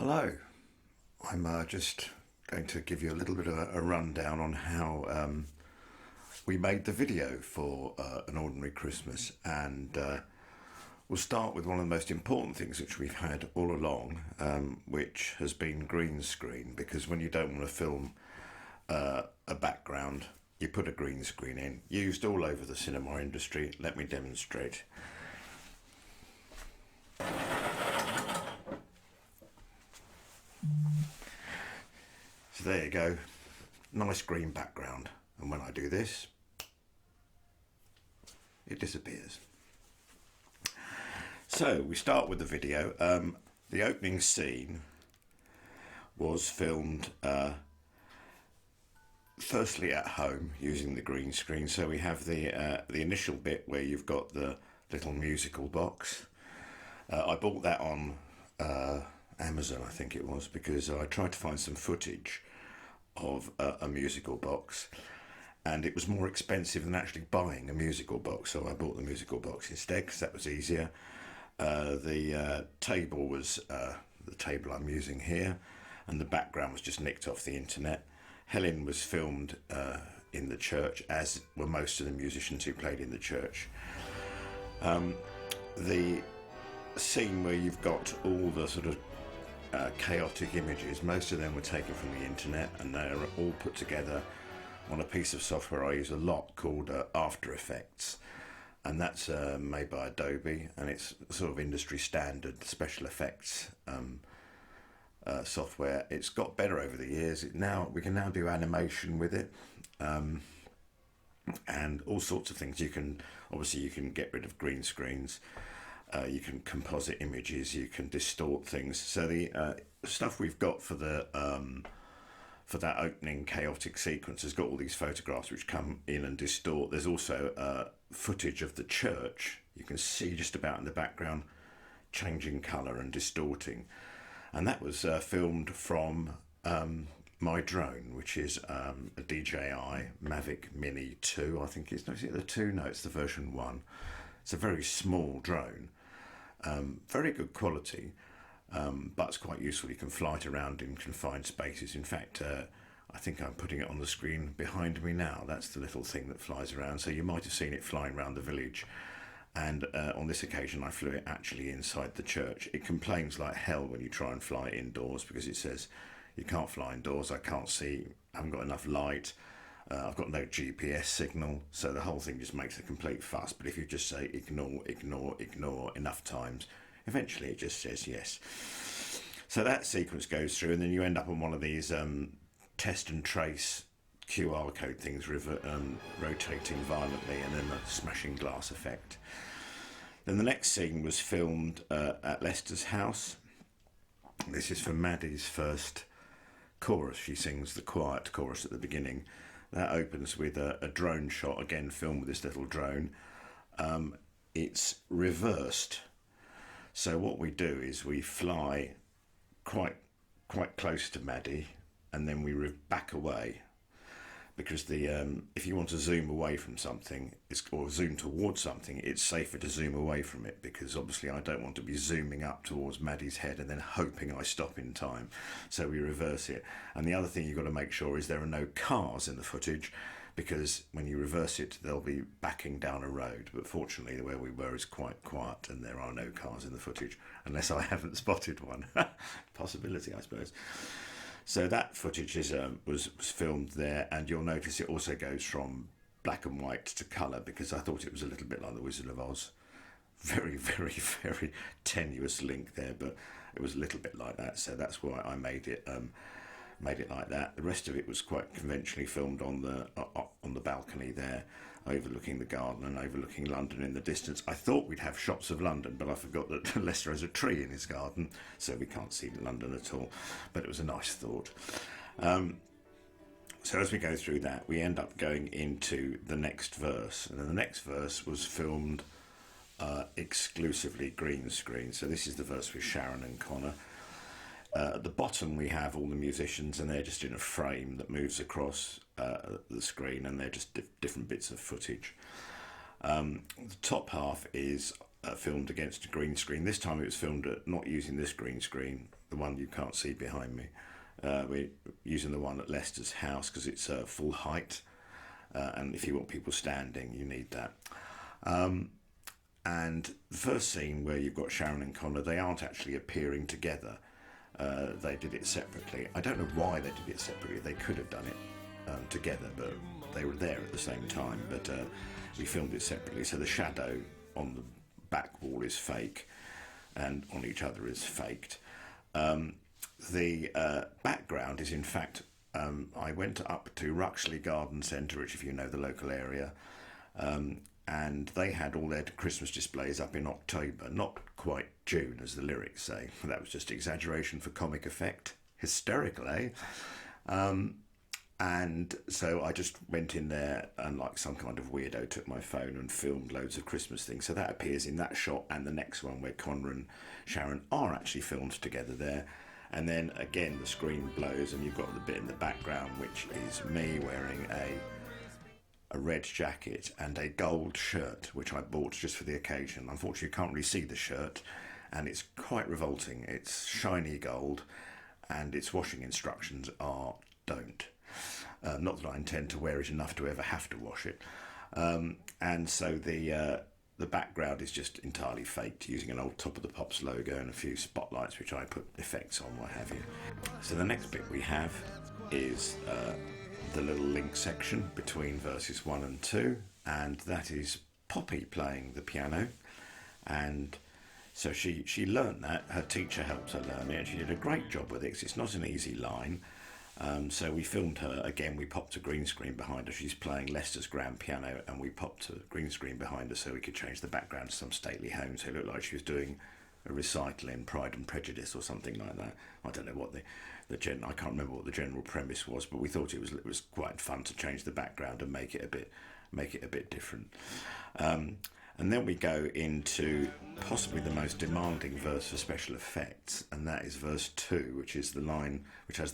Hello, I'm just going to give you a little bit of a rundown on how we made the video for An Ordinary Christmas, and we'll start with one of the most important things which we've had all along, which has been green screen, because when you don't want to film a background, you put a green screen in, used all over the cinema industry. Let me demonstrate. So there you go, nice green background, and when I do this, it disappears. So we start with the video. The opening scene was filmed firstly at home using the green screen. So we have the initial bit where you've got the little musical box. I bought that on Amazon, I think it was, because I tried to find some footage of a musical box, and it was more expensive than actually buying a musical box, so I bought the musical box instead because that was easier. The table was the table I'm using here, and the background was just nicked off the internet. Helen was filmed in the church, as were most of the musicians who played in the church. The scene where you've got all the sort of chaotic images, most of them were taken from the internet, and they're all put together on a piece of software I use a lot called After Effects, and that's made by Adobe, and it's sort of industry standard special effects software. It's got better over the years. We can now do animation with it, and all sorts of things. You can get rid of green screens. You can composite images, you can distort things. So the stuff we've got for that opening chaotic sequence has got all these photographs which come in and distort. There's also footage of the church. You can see just about in the background changing colour and distorting. And that was filmed from my drone, which is a DJI Mavic Mini 2, I think it's. No, is it the 2? No, it's the version 1. It's a very small drone, very good quality, but it's quite useful. You can fly it around in confined spaces. In fact, I think I'm putting it on the screen behind me now. That's the little thing that flies around. So you might have seen it flying around the village. And on this occasion, I flew it actually inside the church. It complains like hell when you try and fly it indoors, because it says, you can't fly indoors, I can't see, I haven't got enough light. I've got no GPS signal, so the whole thing just makes a complete fuss. But if you just say ignore, ignore, ignore enough times, eventually it just says yes. So that sequence goes through, and then you end up on one of these test and trace QR code things rotating violently, and then the smashing glass effect. Then the next scene was filmed at Leicester's house. This is for Maddie's first chorus. She sings the quiet chorus at the beginning. That opens with a drone shot, again filmed with this little drone. It's reversed. So what we do is we fly quite close to Maddie, and then we back away, because if you want to zoom away from something, or zoom towards something, it's safer to zoom away from it, because obviously I don't want to be zooming up towards Maddie's head and then hoping I stop in time. So we reverse it. And the other thing you've got to make sure is there are no cars in the footage, because when you reverse it, they'll be backing down a road. But fortunately, where we were is quite quiet, and there are no cars in the footage, unless I haven't spotted one. Possibility, I suppose. So that footage was filmed there, and you'll notice it also goes from black and white to colour, because I thought it was a little bit like The Wizard of Oz. Very, very, very tenuous link there, but it was a little bit like that, so that's why I made it like that. The rest of it was quite conventionally filmed on the balcony there, overlooking the garden and overlooking London in the distance. I thought we'd have shots of London, but I forgot that Lester has a tree in his garden, so we can't see London at all. But it was a nice thought. So as we go through that, we end up going into the next verse, and then the next verse was filmed exclusively green screen. So this is the verse with Sharon and Connor. At the bottom we have all the musicians, and they're just in a frame that moves across the screen, and they're just different bits of footage. The top half is filmed against a green screen. This time it was filmed not using this green screen, the one you can't see behind me. We're using the one at Leicester's house because it's full height, and if you want people standing, you need that. And the first scene where you've got Sharon and Connor, they aren't actually appearing together. They did it separately. I don't know why they did it separately. They could have done it together, but they were there at the same time. But we filmed it separately, so the shadow on the back wall is fake, and on each other is faked. The background is, in fact, I went up to Ruxley Garden Centre, which, if you know the local area, and they had all their Christmas displays up in October, not quite June, as the lyrics say. That was just exaggeration for comic effect. Hysterical, eh? And so I just went in there and, like some kind of weirdo, took my phone and filmed loads of Christmas things. So that appears in that shot and the next one where Connor and Sharon are actually filmed together there. And then again the screen blows and you've got the bit in the background which is me wearing a red jacket and a gold shirt, which I bought just for the occasion. Unfortunately, you can't really see the shirt, and it's quite revolting. It's shiny gold, and its washing instructions are don't. Not that I intend to wear it enough to ever have to wash it. And so the background is just entirely faked, using an old Top of the Pops logo and a few spotlights, which I put effects on, what have you. So the next bit we have is the little link section between verses 1 and 2, and that is Poppy playing the piano. And so she learned that. Her teacher helped her learn it, and she did a great job with it, because it's not an easy line. So we filmed her again. We popped a green screen behind her. She's playing Leicester's grand piano, and we popped a green screen behind her so we could change the background to some stately home, so it looked like she was doing a recital in Pride and Prejudice or something like that. I don't know what I can't remember what the general premise was, but we thought it was quite fun to change the background and make it a bit different. And then we go into possibly the most demanding verse for special effects, and that is verse 2, which has the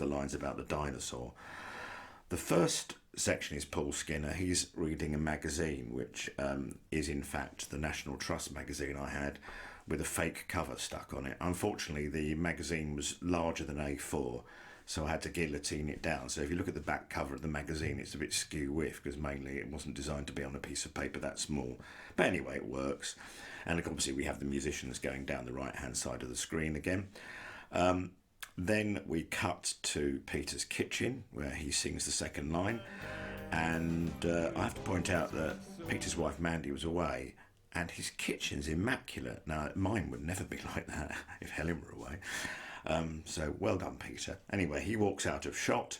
lines about the dinosaur. The first section is Paul Skinner. He's reading a magazine, which is in fact the National Trust magazine I had, with a fake cover stuck on it. Unfortunately, the magazine was larger than A4, so I had to guillotine it down. So if you look at the back cover of the magazine, it's a bit skew-whiff, because mainly it wasn't designed to be on a piece of paper that small. But anyway, it works. And obviously we have the musicians going down the right-hand side of the screen again. Then we cut to Peter's kitchen, where he sings the second line. And I have to point out that Peter's wife Mandy was away, and his kitchen's immaculate. Now, mine would never be like that if Helen were away. So well done, Peter. Anyway, he walks out of shot,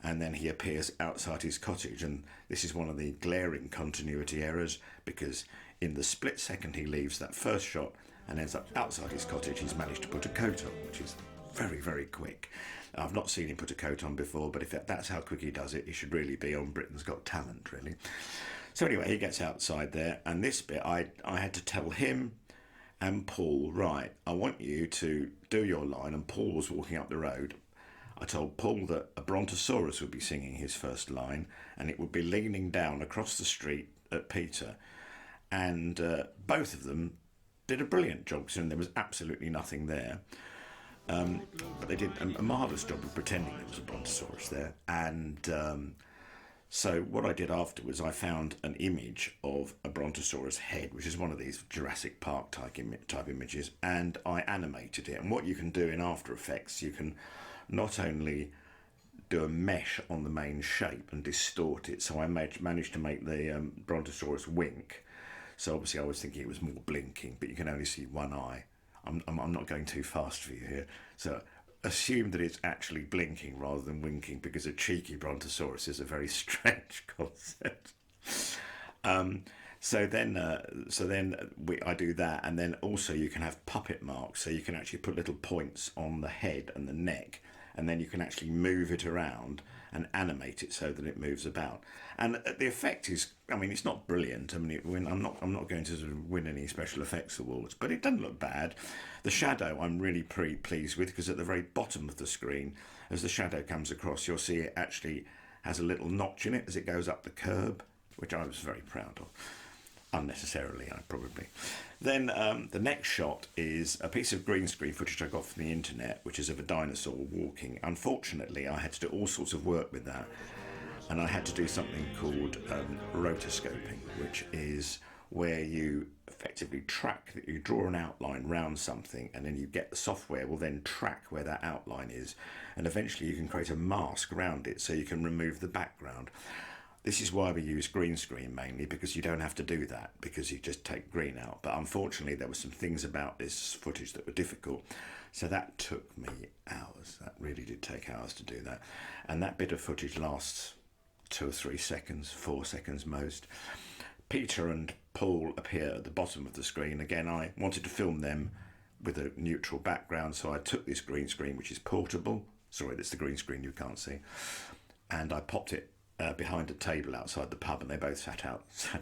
and then he appears outside his cottage, and this is one of the glaring continuity errors, because in the split second he leaves that first shot and ends up outside his cottage, he's managed to put a coat on, which is very, very quick. I've not seen him put a coat on before, but if that's how quick he does it, he should really be on Britain's Got Talent, really. So anyway, he gets outside there, and this bit I had to tell him and Paul, right, I want you to do your line, and Paul was walking up the road. I told Paul that a brontosaurus would be singing his first line, and it would be leaning down across the street at Peter, and both of them did a brilliant job, and there was absolutely nothing there. But they did a marvellous job of pretending there was a brontosaurus there, and so what I did afterwards, I found an image of a brontosaurus head, which is one of these Jurassic Park type images, and I animated it. And what you can do in After Effects, you can not only do a mesh on the main shape and distort it, so I managed to make the brontosaurus wink. So obviously I was thinking it was more blinking, but you can only see one eye. I'm not going too fast for you here. So assume that it's actually blinking rather than winking, because a cheeky brontosaurus is a very strange concept. So then I do that, and then also you can have puppet marks, so you can actually put little points on the head and the neck, and then you can actually move it around and animate it so that it moves about. And the effect is, I mean, it's not brilliant. I mean, I'm not going to sort of win any special effects awards, but it doesn't look bad. The shadow I'm really pretty pleased with, because at the very bottom of the screen, as the shadow comes across, you'll see it actually has a little notch in it as it goes up the curb, which I was very proud of. unnecessarily, probably. Then the next shot is a piece of green screen footage I got from the internet, which is of a dinosaur walking. Unfortunately, I had to do all sorts of work with that, and I had to do something called rotoscoping, which is where you effectively track, that you draw an outline round something, and then you get the software will then track where that outline is, and eventually you can create a mask around it so you can remove the background. This is why we use green screen mainly, because you don't have to do that, because you just take green out. But unfortunately, there were some things about this footage that were difficult. So that took me hours. That really did take hours to do that. And that bit of footage lasts 2 or 3 seconds, 4 seconds most. Peter and Paul appear at the bottom of the screen. Again, I wanted to film them with a neutral background, so I took this green screen, which is portable. Sorry, that's the green screen you can't see. And I popped it behind a table outside the pub, and they both sat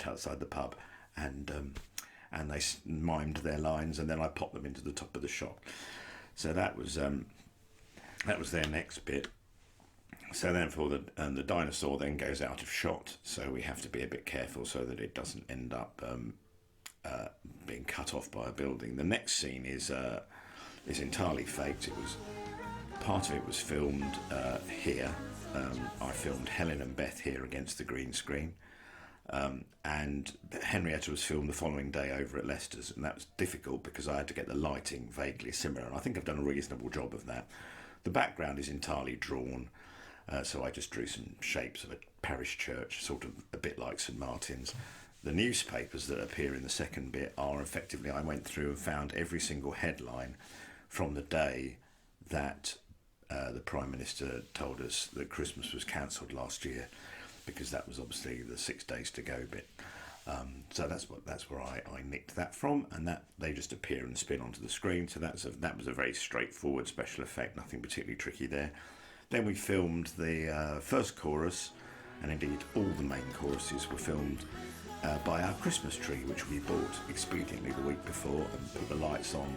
outside the pub, and they mimed their lines, and then I popped them into the top of the shot. So that was their next bit. So then for the dinosaur then goes out of shot, so we have to be a bit careful so that it doesn't end up being cut off by a building. The next scene is entirely faked. Part of it was filmed here. I filmed Helen and Beth here against the green screen, and Henrietta was filmed the following day over at Leicester's, and that was difficult because I had to get the lighting vaguely similar, and I think I've done a reasonable job of that. The background is entirely drawn, so I just drew some shapes of a parish church, sort of a bit like St Martin's. The newspapers that appear in the second bit are effectively, I went through and found every single headline from the day that the Prime Minister told us that Christmas was cancelled last year, because that was obviously the 6 days to go bit. So that's where I nicked that from, and that they just appear and spin onto the screen. So that was a very straightforward special effect, nothing particularly tricky there. Then we filmed the first chorus, and indeed all the main choruses were filmed by our Christmas tree, which we bought expediently the week before and put the lights on.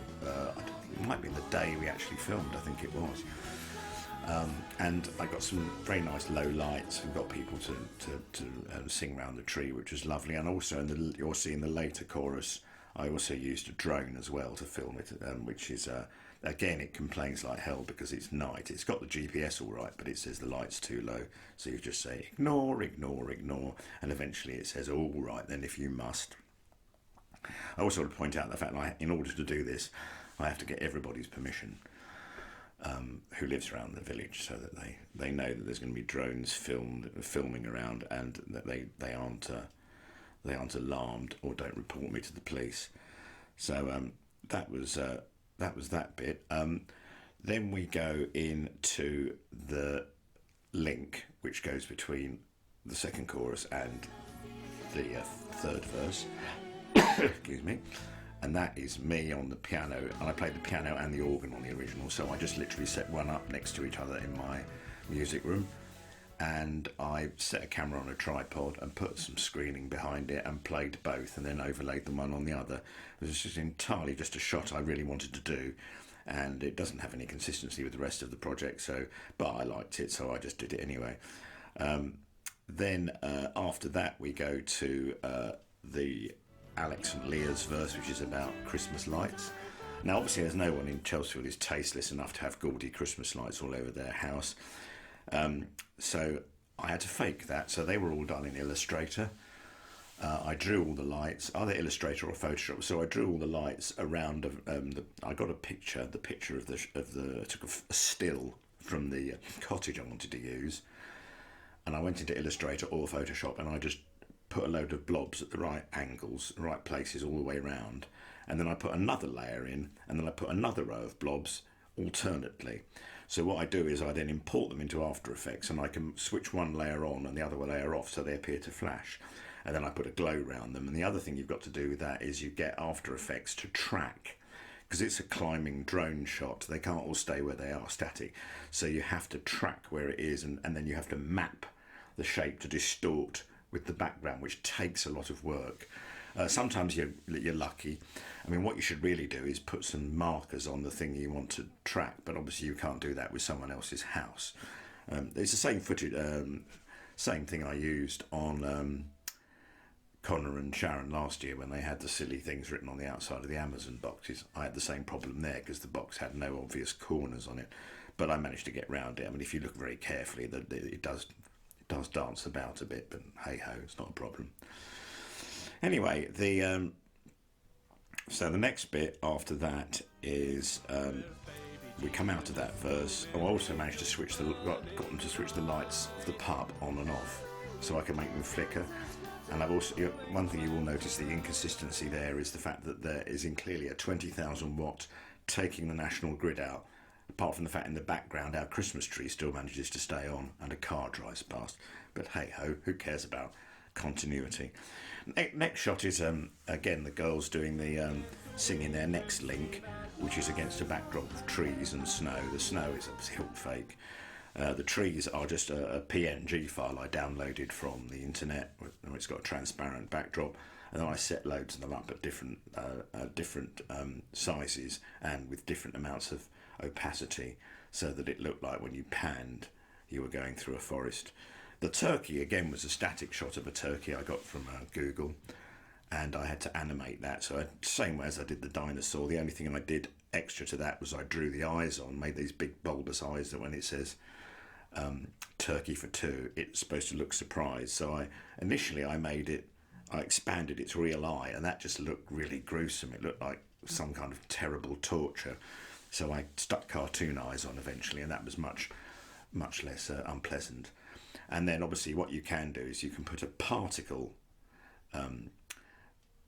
It might be the day we actually filmed, I think it was. And I got some very nice low lights and got people to sing around the tree, which was lovely. And also, you'll see in the later chorus, I also used a drone as well to film it, which is, again, it complains like hell because it's night. It's got the GPS all right, but it says the light's too low. So you just say, ignore, ignore, ignore. And eventually it says, all right, then if you must. I also want to point out the fact that in order to do this, I have to get everybody's permission. Who lives around the village, so that they know that there's going to be drones filming around, and that they aren't alarmed or don't report me to the police. So that was that bit. Then we go into the link which goes between the second chorus and the third verse. Excuse me. And that is me on the piano, and I played the piano and the organ on the original, so I just literally set one up next to each other in my music room, and I set a camera on a tripod and put some screening behind it and played both, and then overlaid the one on the other. It was just entirely just a shot I really wanted to do, and it doesn't have any consistency with the rest of the project, but I liked it, so I just did it anyway. Then after that we go to the Alex and Leah's verse, which is about Christmas lights. Now obviously there's no one in Chelsea who is tasteless enough to have gaudy Christmas lights all over their house, so I had to fake that. So they were all done in Illustrator. I drew all the lights, either Illustrator or Photoshop. So I drew all the lights around. I got the picture of I took a still from the cottage I wanted to use, and I went into Illustrator or Photoshop, and I just put a load of blobs at the right angles, the right places all the way around, and then I put another layer in, and then I put another row of blobs alternately. So what I do is I then import them into After Effects, and I can switch one layer on and the other layer off so they appear to flash, and then I put a glow around them. And the other thing you've got to do with that is you get After Effects to track, because it's a climbing drone shot. They can't all stay where they are static, so you have to track where it is, and then you have to map the shape to distort with the background, which takes a lot of work. Sometimes you're lucky. I mean, what you should really do is put some markers on the thing you want to track, but obviously you can't do that with someone else's house. It's the same footage, same thing I used on Connor and Sharon last year when they had the silly things written on the outside of the Amazon boxes. I had the same problem there because the box had no obvious corners on it, but I managed to get round it. I mean, if you look very carefully, it does dance about a bit, but hey ho, it's not a problem. Anyway, so the next bit after that is we come out of that verse. I also managed to got them to switch the lights of the pub on and off, so I can make them flicker. And I've also, one thing you will notice, the inconsistency there is the fact that there is clearly a 20,000 watt taking the national grid out, apart from the fact in the background our Christmas tree still manages to stay on and a car drives past. But hey ho, who cares about continuity? Next shot is again the girls doing the singing their next link, which is against a backdrop of trees and snow. The snow is a hilt fake. The trees are just a PNG file I downloaded from the internet. It's got a transparent backdrop, and then I set loads of them up at different sizes and with different amounts of opacity, so that it looked like when you panned you were going through a forest. The turkey again was a static shot of a turkey I got from Google, and I had to animate that. So same way as I did the dinosaur, the only thing I did extra to that was I drew the eyes on, made these big bulbous eyes that when it says turkey for two, it's supposed to look surprised. So initially I expanded its real eye, and that just looked really gruesome. It looked like some kind of terrible torture. So I stuck cartoon eyes on eventually, and that was much less unpleasant. And then obviously what you can do is you can put a particle,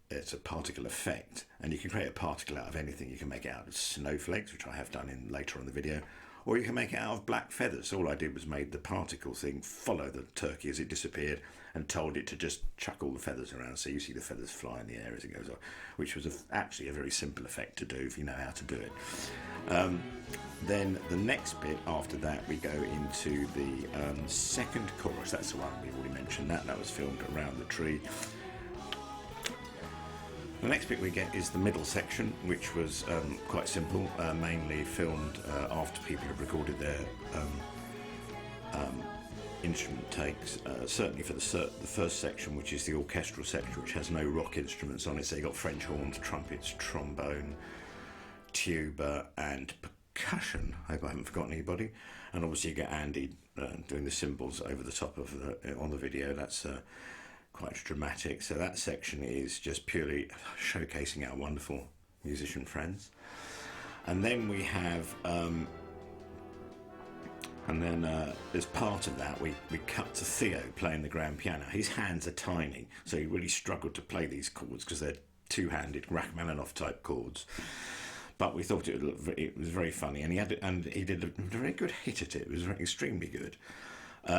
it's a particle effect, and you can create a particle out of anything. You can make it out of snowflakes, which I have done later on the video, or you can make it out of black feathers. All I did was made the particle thing follow the turkey as it disappeared and told it to just chuck all the feathers around, so you see the feathers fly in the air as it goes off, which was actually a very simple effect to do if you know how to do it. Then the next bit after that we go into the second chorus. That's the one we've already mentioned. That was filmed around the tree. The next bit we get is the middle section, which was quite simple, mainly filmed after people had recorded their instrument takes. Certainly for the first section, which is the orchestral section, which has no rock instruments on it. So you got French horns, trumpets, trombone, tuba, and percussion. I hope I haven't forgotten anybody. And obviously you get Andy doing the cymbals over the top of on the video. That's quite dramatic. So that section is just purely showcasing our wonderful musician friends. And then we have as part of that we cut to Theo playing the grand piano. His hands are tiny, so he really struggled to play these chords because they're two-handed Rachmaninoff type chords. But we thought it was very funny, and he did a very good hit at it. It was extremely good.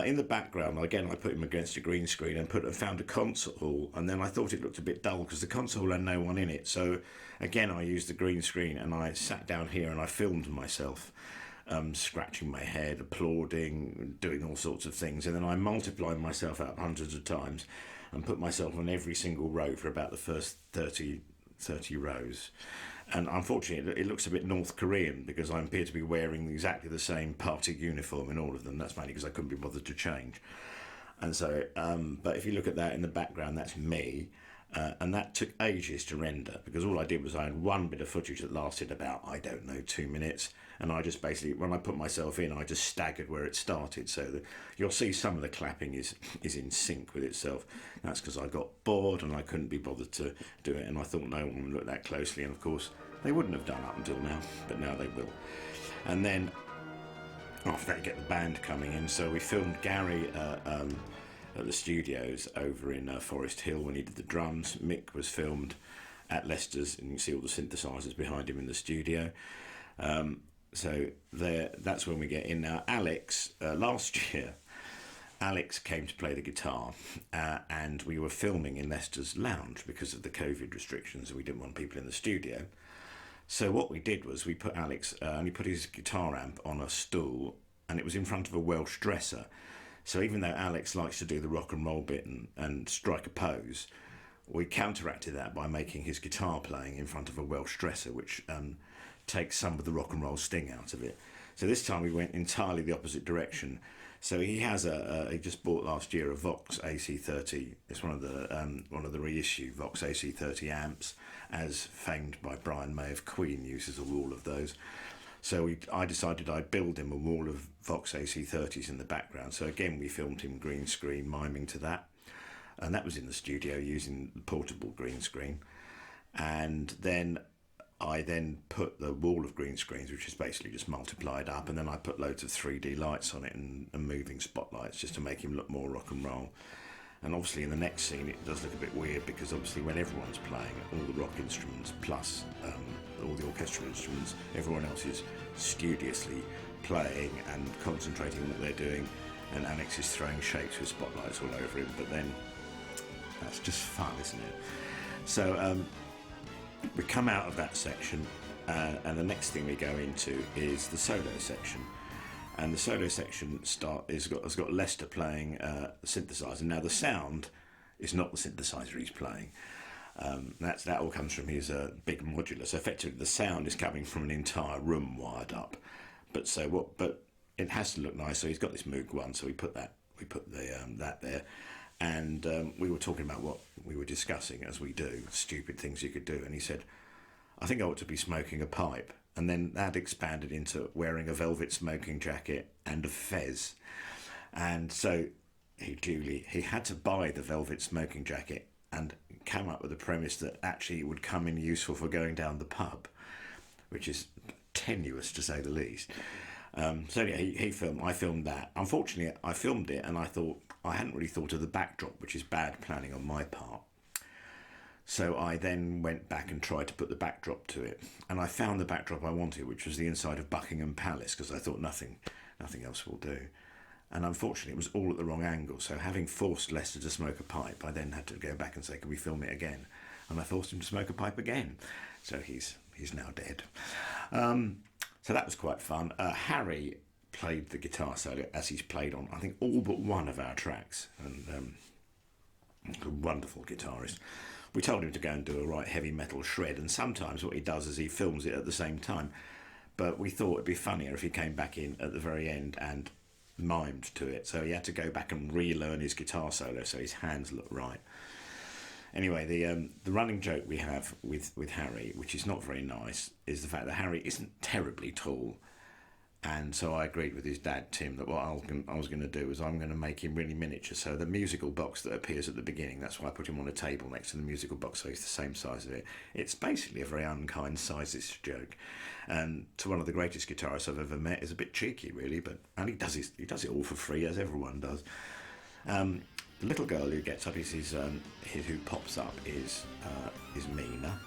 In the background, again, I put him against a green screen and found a concert hall, and then I thought it looked a bit dull because the concert hall had no one in it. So again, I used the green screen, and I sat down here and I filmed myself scratching my head, applauding, doing all sorts of things, and then I multiplied myself out hundreds of times and put myself on every single row for about the first 30 rows. And unfortunately, it looks a bit North Korean because I appear to be wearing exactly the same party uniform in all of them. That's mainly because I couldn't be bothered to change. And so, but if you look at that in the background, that's me. And that took ages to render because all I did was I had one bit of footage that lasted about, 2 minutes. And I just basically, when I put myself in, I just staggered where it started. So that you'll see some of the clapping is in sync with itself. That's because I got bored and I couldn't be bothered to do it. And I thought no one would look that closely. And of course, they wouldn't have done up until now, but now they will. And then after that, get the band coming in. So we filmed Gary at the studios over in Forest Hill when he did the drums. Mick was filmed at Leicester's, and you can see all the synthesizers behind him in the studio. So that's when we get in. Now, Alex, last year, Alex came to play the guitar, and we were filming in Leicester's lounge because of the COVID restrictions, and we didn't want people in the studio. So what we did was we put Alex, and he put his guitar amp on a stool, and it was in front of a Welsh dresser. So even though Alex likes to do the rock and roll bit and strike a pose, we counteracted that by making his guitar playing in front of a Welsh dresser, which takes some of the rock and roll sting out of it. So this time we went entirely the opposite direction. So he has he just bought last year a Vox AC30. It's one of the reissue Vox AC30 amps, as famed by Brian May of Queen, uses a wall of those. So I decided I'd build him a wall of Vox AC30s in the background. So again, we filmed him green screen, miming to that. And that was in the studio using the portable green screen. And then I put the wall of green screens, which is basically just multiplied up, and then I put loads of 3D lights on it and moving spotlights just to make him look more rock and roll. And obviously in the next scene it does look a bit weird, because obviously when everyone's playing, all the rock instruments plus all the orchestral instruments, everyone else is studiously playing and concentrating on what they're doing, and Alex is throwing shapes with spotlights all over him. But then that's just fun, isn't it? So we come out of that section, and the next thing we go into is the solo section. And the solo section has got Lester playing synthesizer. Now the sound is not the synthesizer he's playing. That all comes from his big modular. So effectively, the sound is coming from an entire room wired up. But it has to look nice. So he's got this Moog 1. So we put that there. And we were talking about what we were discussing, as we do, stupid things you could do. And he said, I think I ought to be smoking a pipe. And then that expanded into wearing a velvet smoking jacket and a fez. And so he had to buy the velvet smoking jacket and come up with the premise that actually it would come in useful for going down the pub, which is tenuous to say the least. So yeah, I filmed that. Unfortunately, I filmed it and I thought, I hadn't really thought of the backdrop, which is bad planning on my part. So I then went back and tried to put the backdrop to it. And I found the backdrop I wanted, which was the inside of Buckingham Palace, because I thought nothing else will do. And unfortunately, it was all at the wrong angle. So having forced Lester to smoke a pipe, I then had to go back and say, can we film it again? And I forced him to smoke a pipe again. So he's now dead. So that was quite fun. Harry played the guitar solo, as he's played on, I think, all but one of our tracks. And a wonderful guitarist. We told him to go and do a right heavy metal shred, and sometimes what he does is he films it at the same time. But we thought it'd be funnier if he came back in at the very end and mimed to it. So he had to go back and relearn his guitar solo so his hands look right. Anyway, the running joke we have with Harry, which is not very nice, is the fact that Harry isn't terribly tall. And so I agreed with his dad, Tim, that what I was going to do was I'm going to make him really miniature. So the musical box that appears at the beginning, that's why I put him on a table next to the musical box, so he's the same size of it. It's basically a very unkind sizist joke. And to one of the greatest guitarists I've ever met, is a bit cheeky, really, and he does it all for free, as everyone does. The little girl who gets up who pops up is Mina,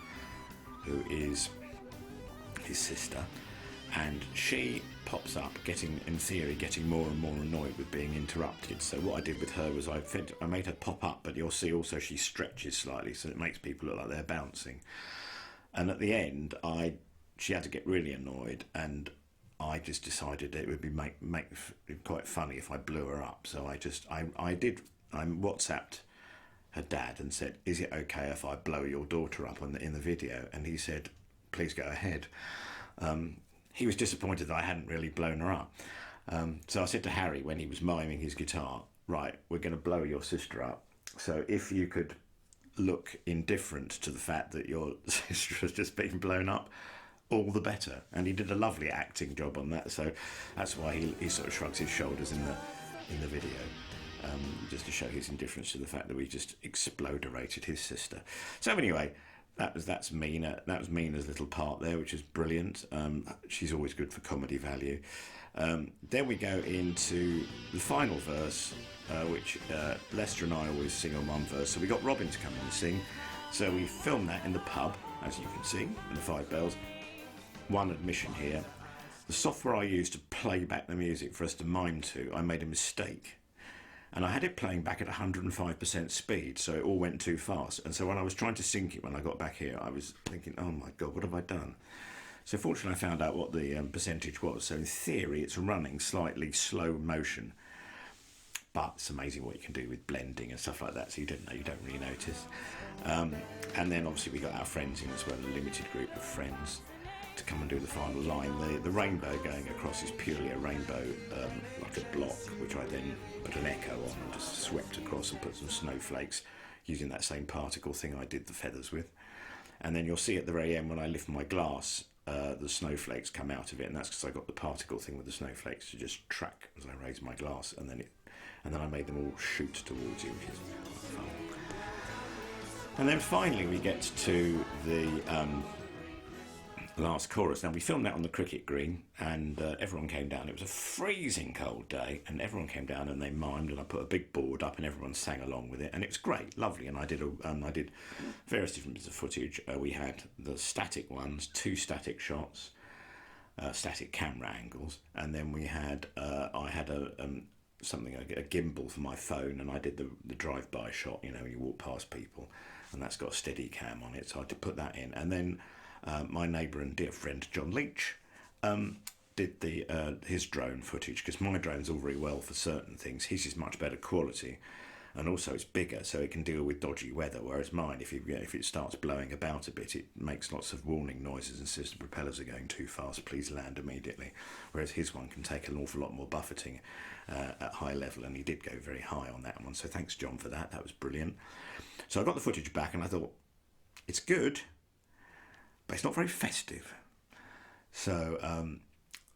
who is his sister. And she pops up, in theory, getting more and more annoyed with being interrupted. So what I did with her was I made her pop up, but you'll see also she stretches slightly, so it makes people look like they're bouncing. And at the end, she had to get really annoyed, and I just decided it would be make quite funny if I blew her up. So I WhatsApped her dad and said, "Is it okay if I blow your daughter up in the video?" And he said, "Please go ahead." He was disappointed that I hadn't really blown her up. So I said to Harry, when he was miming his guitar, right, we're going to blow your sister up. So if you could look indifferent to the fact that your sister has just been blown up, all the better. And he did a lovely acting job on that. So that's why he sort of shrugs his shoulders in the video, just to show his indifference to the fact that we just exploderated his sister. So anyway, that's Mina. That was Mina's little part there, which is brilliant. She's always good for comedy value. Then we go into the final verse, which Lester and I always sing on one verse. So we got Robin to come in and sing. So we filmed that in the pub, as you can see, in the Five Bells. One admission here. The software I used to play back the music for us to mime to, I made a mistake. And I had it playing back at 105% speed, so it all went too fast. And so when I was trying to sync it when I got back here, I was thinking, oh my God, what have I done? So fortunately I found out what the percentage was. So in theory, it's running slightly slow motion. But it's amazing what you can do with blending and stuff like that, so you don't really notice. And then obviously we got our friends in as well, a limited group of friends. to come and do the final line. The rainbow going across is purely a rainbow, like a block, which I then put an echo on and just swept across and put some snowflakes using that same particle thing I did the feathers with. And then you'll see at the very end when I lift my glass, the snowflakes come out of it, and that's because I got the particle thing with the snowflakes to just track as I raise my glass, and then I made them all shoot towards you, which is quite fun. And then finally we get to the last chorus. Now, we filmed that on the cricket green, and everyone came down. It was a freezing cold day, and everyone came down and they mimed, and I put a big board up and everyone sang along with it, and it was great, lovely. And I did various different bits of footage. We had the static ones, 2 static shots, static camera angles, and then we had I had a gimbal for my phone, and I did the drive-by shot. You know, you walk past people, and that's got a steady cam on it, so I did put that in. And then my neighbour and dear friend John Leach did his drone footage, because my drone's all very well for certain things. His is much better quality, and also it's bigger, so it can deal with dodgy weather. Whereas mine, if it starts blowing about a bit, it makes lots of warning noises and says the propellers are going too fast, please land immediately. Whereas his one can take an awful lot more buffeting at high level, and he did go very high on that one. So thanks, John, for that. That was brilliant. So I got the footage back, and I thought, it's good, but it's not very festive. So,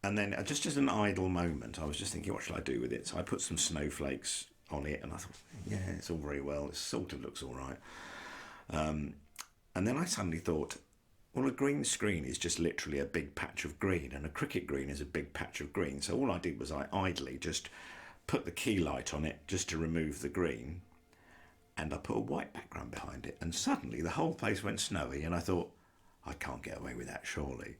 and then just as an idle moment, I was just thinking, what shall I do with it? So I put some snowflakes on it, and I thought, yeah, it's all very well. It sort of looks all right. And then I suddenly thought, well, a green screen is just literally a big patch of green, and a cricket green is a big patch of green. So all I did was I idly just put the key light on it just to remove the green, and I put a white background behind it, and suddenly the whole place went snowy, and I thought, I can't get away with that, surely.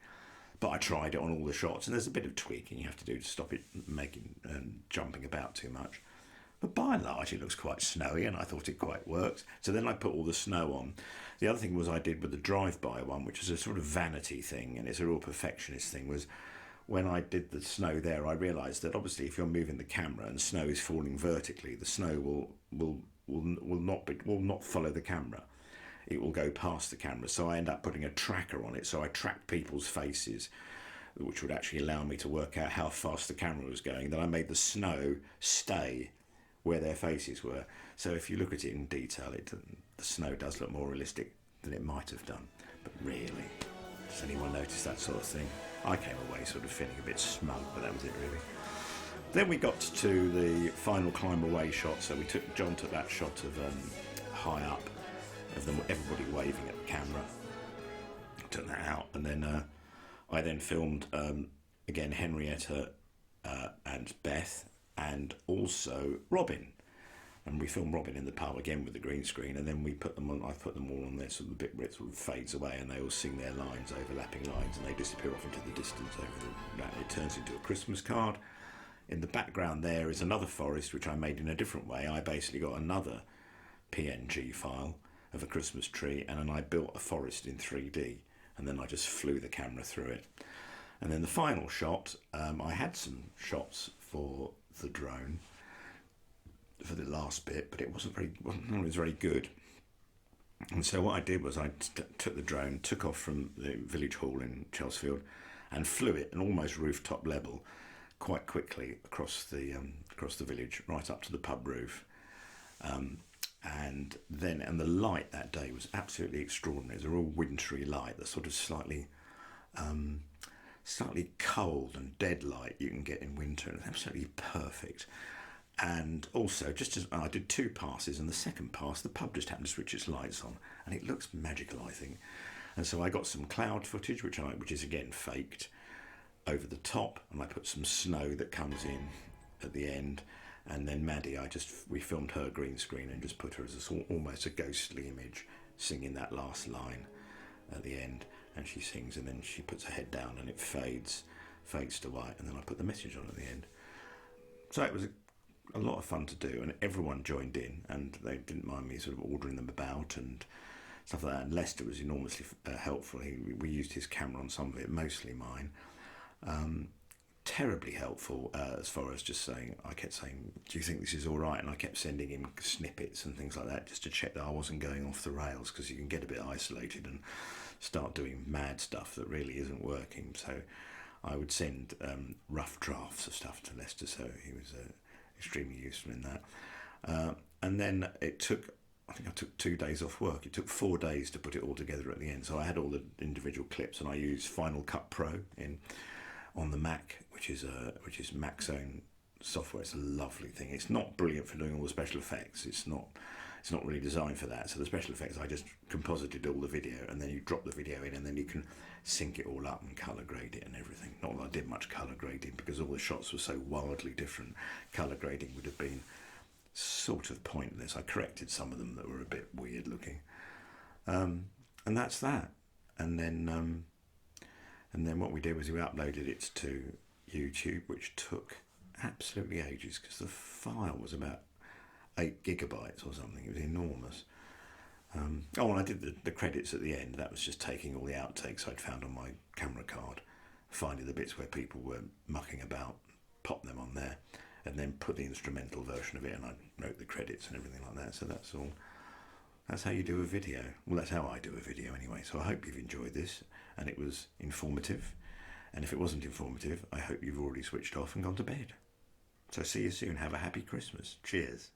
But I tried it on all the shots, and there's a bit of tweaking you have to do to stop it making and jumping about too much. But by and large, it looks quite snowy, and I thought it quite worked. So then I put all the snow on. The other thing was I did with the drive-by one, which is a sort of vanity thing, and it's a real perfectionist thing, was when I did the snow there, I realised that obviously if you're moving the camera and snow is falling vertically, the snow will not follow the camera. It will go past the camera. So I end up putting a tracker on it. So I tracked people's faces, which would actually allow me to work out how fast the camera was going. Then I made the snow stay where their faces were. So if you look at it in detail, the snow does look more realistic than it might have done. But really, does anyone notice that sort of thing? I came away sort of feeling a bit smug, but that was it really. Then we got to the final climb away shot. So John took that shot of high up, of them, everybody waving at the camera. Took that out, and then I then filmed again Henrietta and Beth, and also Robin, and we filmed Robin in the pub again with the green screen, and then we put them on. I put them all on there, so the bit where it sort of fades away, and they all sing their lines, overlapping lines, and they disappear off into the distance it turns into a Christmas card. In the background there is another forest which I made in a different way. I basically got another PNG file of a Christmas tree, and then I built a forest in 3D, and then I just flew the camera through it. And then the final shot, I had some shots for the drone for the last bit, but it wasn't very good. And so what I did was I took the drone, took off from the village hall in Chelsfield, and flew it at almost rooftop level quite quickly across the village, right up to the pub roof. And the light that day was absolutely extraordinary. It was a real wintry light, the sort of slightly cold and dead light you can get in winter, and absolutely perfect. And also, just as I did 2 passes, and the second pass, the pub just happened to switch its lights on, and it looks magical, I think. And so I got some cloud footage, which is again faked, over the top, and I put some snow that comes in at the end. And then Maddie, we filmed her green screen and just put her as almost a ghostly image, singing that last line at the end. And she sings, and then she puts her head down, and it fades to white. And then I put the message on at the end. So it was a lot of fun to do, and everyone joined in, and they didn't mind me sort of ordering them about and stuff like that. And Lester was enormously helpful. We used his camera on some of it, mostly mine. Terribly helpful as far as just saying, I kept saying, do you think this is all right? And I kept sending him snippets and things like that just to check that I wasn't going off the rails, because you can get a bit isolated and start doing mad stuff that really isn't working. So I would send rough drafts of stuff to Lester, so he was extremely useful in that. And then I think I took 2 days off work. It took 4 days to put it all together at the end. So I had all the individual clips, and I used Final Cut Pro on the Mac, which is Mac's own software. It's a lovely thing. It's not brilliant for doing all the special effects. It's not really designed for that. So the special effects, I just composited all the video, and then you drop the video in, and then you can sync it all up and colour grade it and everything. Not that I did much colour grading because all the shots were so wildly different. Colour grading would have been sort of pointless. I corrected some of them that were a bit weird looking, and that's that. And then what we did was we uploaded it to YouTube, which took absolutely ages because the file was about 8 gigabytes or something. It was enormous. And I did the credits at the end. That was just taking all the outtakes I'd found on my camera card, finding the bits where people were mucking about, pop them on there, and then put the instrumental version of it, and I wrote the credits and everything like that. So that's all. That's how you do a video. Well, that's how I do a video anyway. So I hope you've enjoyed this and it was informative. And if it wasn't informative, I hope you've already switched off and gone to bed. So see you soon. Have a happy Christmas. Cheers.